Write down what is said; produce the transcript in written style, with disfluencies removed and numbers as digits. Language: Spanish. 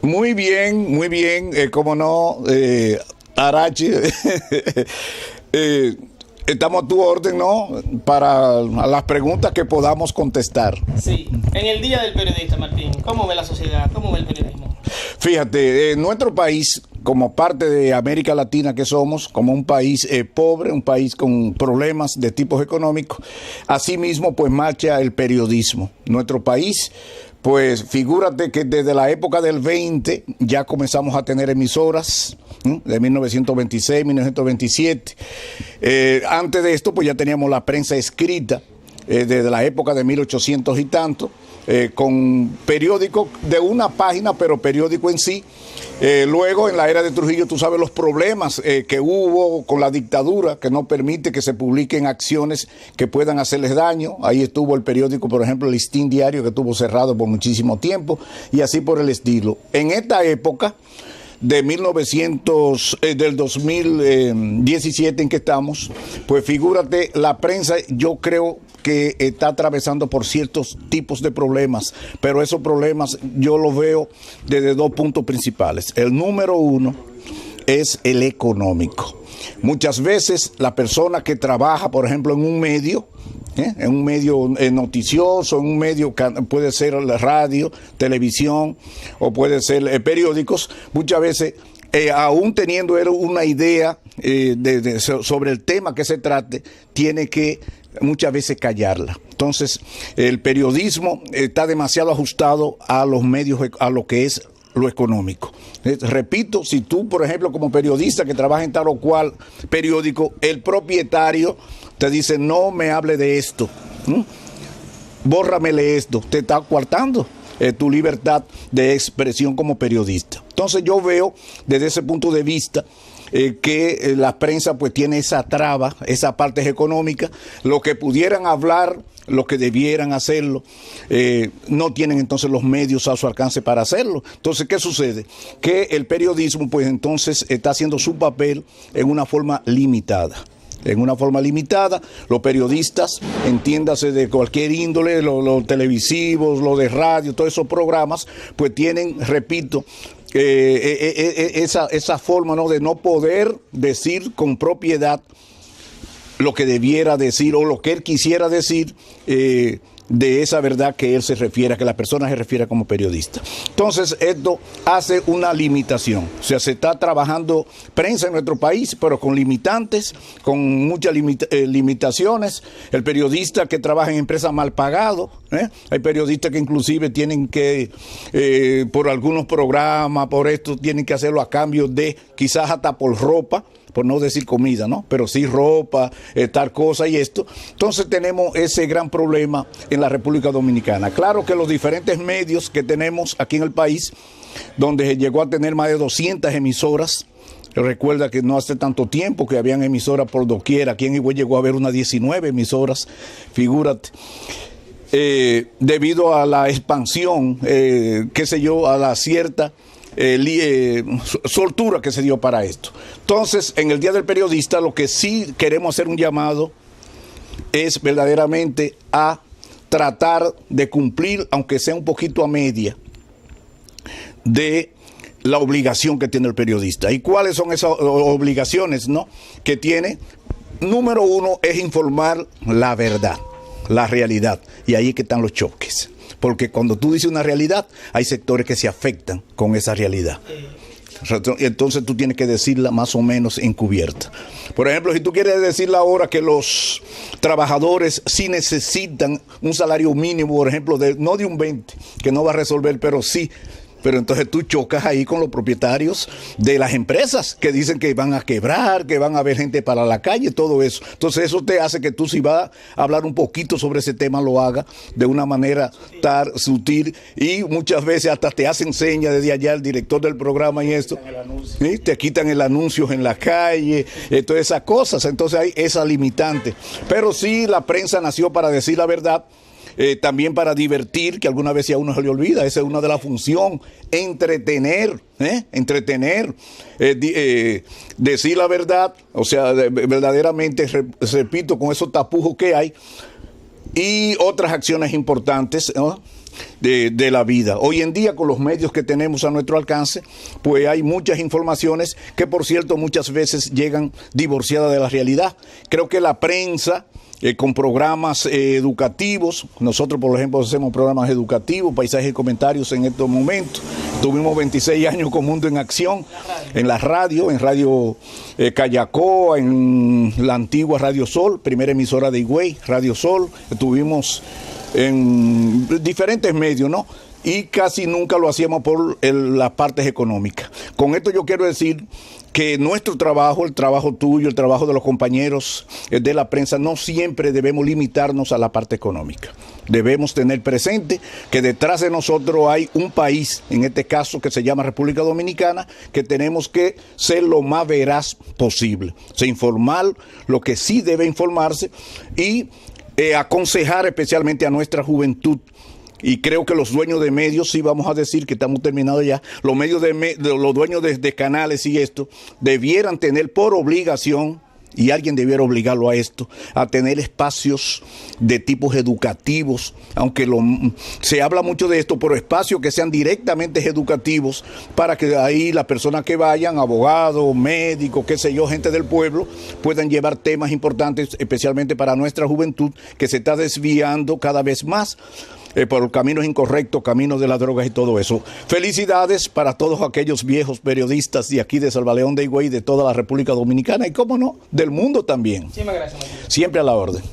Muy bien, como no, Arachi, estamos a tu orden, ¿no? Para las preguntas que podamos contestar. Sí, en el Día del Periodista, Martín, ¿cómo ve la sociedad? ¿Cómo ve el periodismo? Fíjate, en nuestro país, como parte de América Latina que somos, como un país pobre, un país con problemas de tipos económicos, asimismo pues marcha el periodismo. Nuestro país, pues figúrate que desde la época del 20 ya comenzamos a tener emisoras, de 1926, 1927. Antes de esto pues ya teníamos la prensa escrita, desde la época de 1800 y tanto, con periódico de una página, pero periódico en sí. Luego, en la era de Trujillo, tú sabes los problemas que hubo con la dictadura, que no permite que se publiquen acciones que puedan hacerles daño. Ahí estuvo el periódico, por ejemplo, el Listín Diario, que estuvo cerrado por muchísimo tiempo, y así por el estilo. En esta época de del 2017 en que estamos, pues figúrate, la prensa yo creo que está atravesando por ciertos tipos de problemas, pero esos problemas yo los veo desde dos puntos principales. El número uno es el económico. Muchas veces la persona que trabaja, por ejemplo, en un medio noticioso, en un medio, puede ser la radio, televisión, o puede ser periódicos, muchas veces, aún teniendo una idea sobre el tema que se trate, tiene que muchas veces callarla. Entonces, el periodismo está demasiado ajustado a los medios, a lo que es lo económico. Repito, si tú, por ejemplo, como periodista que trabaja en tal o cual periódico, el propietario te dice, no me hable de esto, bórramele esto, te está coartando tu libertad de expresión como periodista. Entonces yo veo desde ese punto de vista que la prensa pues tiene esa traba, esa parte económica, lo que pudieran hablar, lo que debieran hacerlo, no tienen entonces los medios a su alcance para hacerlo. Entonces, ¿qué sucede? Que el periodismo pues entonces está haciendo su papel en una forma limitada. En una forma limitada, los periodistas, entiéndase de cualquier índole, los televisivos, los de radio, todos esos programas, pues tienen, repito, esa forma, ¿no?, de no poder decir con propiedad lo que debiera decir o lo que él quisiera decir, de esa verdad que él se refiere, que la persona se refiere como periodista. Entonces, esto hace una limitación. O sea, se está trabajando prensa en nuestro país, pero con limitantes, con muchas limitaciones. El periodista que trabaja en empresas mal pagado, hay periodistas que inclusive tienen que, por algunos programas, por esto, tienen que hacerlo a cambio de, quizás hasta por ropa, por no decir comida, ¿no? Pero sí ropa, tal cosa y esto. Entonces tenemos ese gran problema en la República Dominicana. Claro que los diferentes medios que tenemos aquí en el país, donde se llegó a tener más de 200 emisoras, recuerda que no hace tanto tiempo que habían emisoras por doquier, aquí en Higüey llegó a haber unas 19 emisoras, figúrate. Debido a la expansión, qué sé yo, a la cierta soltura que se dio para esto. Entonces, en el Día del Periodista, lo que sí queremos hacer un llamado es verdaderamente a tratar de cumplir, aunque sea un poquito a media, de la obligación que tiene el periodista. ¿Y cuáles son esas obligaciones, no?, que tiene? Número uno es informar la verdad, la realidad, y ahí es que están los choques. Porque cuando tú dices una realidad, hay sectores que se afectan con esa realidad. Entonces tú tienes que decirla más o menos encubierta. Por ejemplo, si tú quieres decirle ahora que los trabajadores sí necesitan un salario mínimo, por ejemplo, no de un 20, que no va a resolver, pero sí. Pero entonces tú chocas ahí con los propietarios de las empresas que dicen que van a quebrar, que van a haber gente para la calle, todo eso. Entonces eso te hace que tú, si vas a hablar un poquito sobre ese tema, lo haga de una manera tan sutil, y muchas veces hasta te hacen señas desde allá el director del programa y esto. ¿Sí? Te quitan el anuncio en la calle, todas esas cosas. Entonces hay esa limitante. Pero sí, la prensa nació para decir la verdad. También para divertir, que alguna vez a uno se le olvida, esa es una de las funciones, entretener, decir la verdad, o sea, verdaderamente, repito, con esos tapujos que hay, y otras acciones importantes, ¿no?, de la vida. Hoy en día, con los medios que tenemos a nuestro alcance, pues hay muchas informaciones que, por cierto, muchas veces llegan divorciadas de la realidad. Creo que la prensa, con programas educativos, nosotros por ejemplo hacemos programas educativos, paisajes y comentarios en estos momentos. Tuvimos 26 años con Mundo en Acción, en Radio Cayacó, en la antigua Radio Sol, primera emisora de Higüey, Radio Sol. Estuvimos en diferentes medios, ¿no? Y casi nunca lo hacíamos por las partes económicas. Con esto yo quiero decir que nuestro trabajo, el trabajo tuyo, el trabajo de los compañeros de la prensa, no siempre debemos limitarnos a la parte económica. Debemos tener presente que detrás de nosotros hay un país, en este caso que se llama República Dominicana, que tenemos que ser lo más veraz posible. Informar lo que sí debe informarse y aconsejar especialmente a nuestra juventud. Y creo que los dueños de medios, sí vamos a decir que estamos terminados ya, los dueños de canales y esto, debieran tener por obligación, y alguien debiera obligarlo a esto, a tener espacios de tipos educativos, aunque se habla mucho de esto, pero espacios que sean directamente educativos, para que ahí las personas que vayan, abogados, médicos, qué sé yo, gente del pueblo, puedan llevar temas importantes, especialmente para nuestra juventud, que se está desviando cada vez más por caminos incorrectos, caminos de las drogas y todo eso. Felicidades para todos aquellos viejos periodistas de aquí de Salvaleón de Higüey, de toda la República Dominicana y, cómo no, del mundo también. Muchísimas gracias, Martín. Siempre a la orden.